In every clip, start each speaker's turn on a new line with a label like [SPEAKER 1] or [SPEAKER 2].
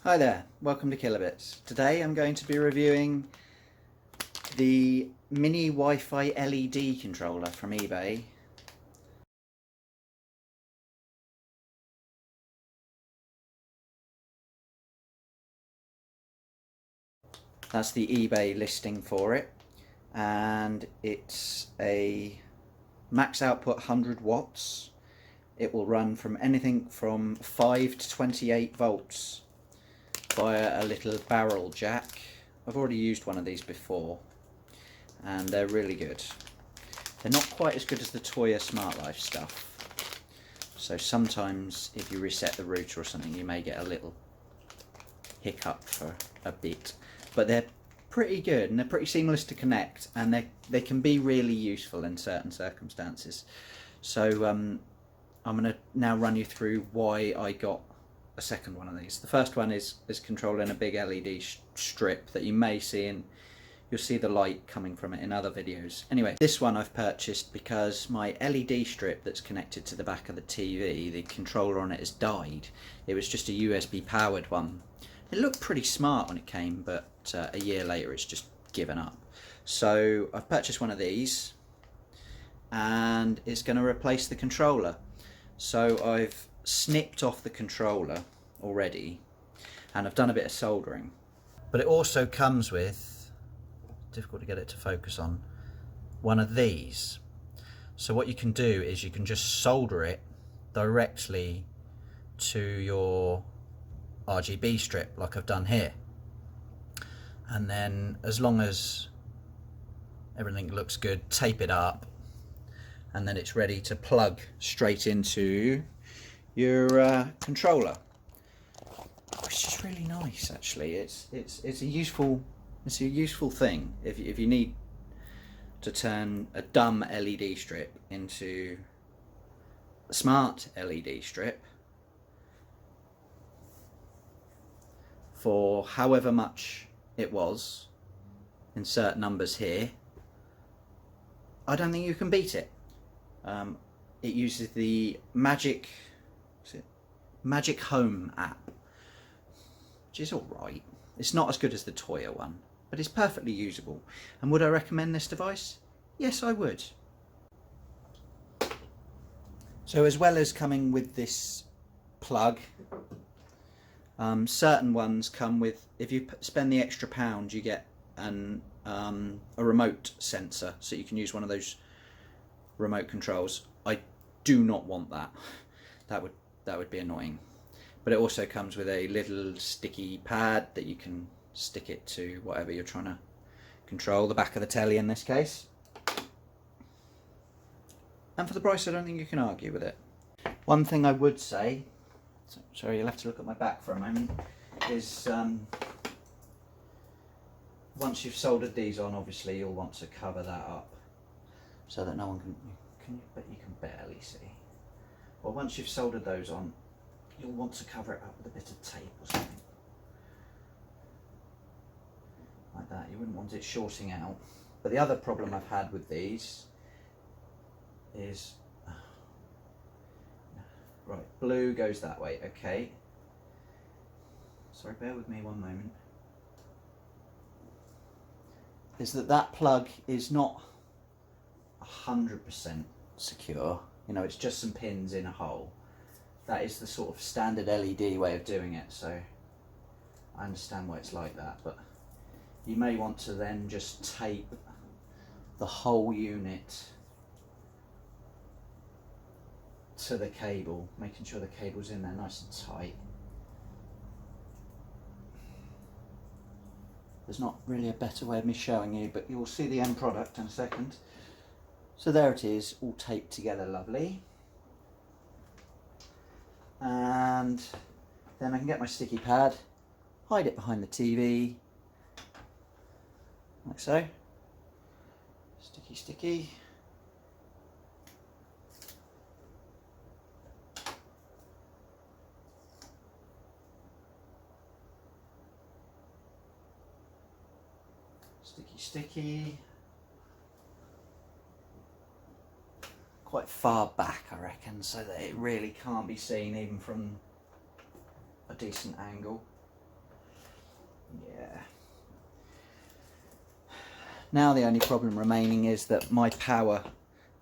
[SPEAKER 1] Hi there, welcome to Kilobits. Today I'm going to be reviewing the mini Wi-Fi LED controller from eBay. That's the eBay listing for it, and it's a max output 100 watts. It will run from anything from 5 to 28 volts via a little barrel jack. I've already used one of these before and they're really good. They're not quite as good as the WiFi Smart Life stuff, so sometimes if you reset the router or something you may get a little hiccup for a bit, but they're pretty good and they're pretty seamless to connect, and they can be really useful in certain circumstances. So I'm going to now run you through why I got a second one of these. The first one is controlling a big LED strip that you may see, and you'll see the light coming from it in other videos. Anyway, this one I've purchased because my LED strip that's connected to the back of the TV, the controller on it has died. It was just a USB powered one. It looked pretty smart when it came, but a year later it's just given up. So I've purchased one of these and it's going to replace the controller. So I've snipped off the controller already and I've done a bit of soldering, but it also comes with, difficult to get it to focus on, one of these. So what you can do is you can just solder it directly to your RGB strip like I've done here, and then as long as everything looks good, tape it up, and then it's ready to plug straight into your controller, which is really nice actually. It's a useful thing if you need to turn a dumb LED strip into a smart LED strip for however much it was, insert numbers here. I don't think you can beat it. It uses the Magic Home app, which is alright. It's not as good as the Toya one, but it's perfectly usable. And would I recommend this device? Yes, I would. So as well as coming with this plug, certain ones come with, if you spend the extra £1, you get a remote sensor, so you can use one of those remote controls. I do not want that. That would be annoying. But it also comes with a little sticky pad that you can stick it to whatever you're trying to control, the back of the telly in this case. And for the price, I don't think you can argue with it. One thing I would say, sorry, you'll have to look at my back for a moment, is once you've soldered these on, obviously you'll want to cover that up so that no one but you can barely see. Well, once you've soldered those on, you'll want to cover it up with a bit of tape or something like that. You wouldn't want it shorting out. But the other problem I've had with these is, right, blue goes that way, okay. Sorry, bear with me one moment. Is that plug is not 100% secure. You know, it's just some pins in a hole. That is the sort of standard LED way of doing it, so I understand why it's like that, but you may want to then just tape the whole unit to the cable, making sure the cable's in there nice and tight. There's not really a better way of me showing you, but you'll see the end product in a second. So there it is, all taped together lovely. And then I can get my sticky pad, hide it behind the TV, like so. Sticky, sticky. Sticky, sticky. Quite far back, I reckon, so that it really can't be seen even from a decent angle. Yeah. Now the only problem remaining is that my power,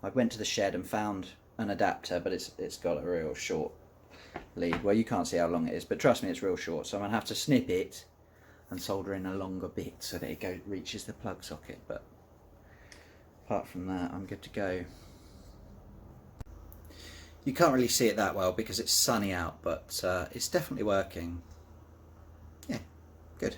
[SPEAKER 1] I went to the shed and found an adapter, but it's got a real short lead. Well, you can't see how long it is, but trust me, it's real short, so I'm going to have to snip it and solder in a longer bit so that it reaches the plug socket. But apart from that, I'm good to go. You can't really see it that well because it's sunny out, but it's definitely working. Yeah, good.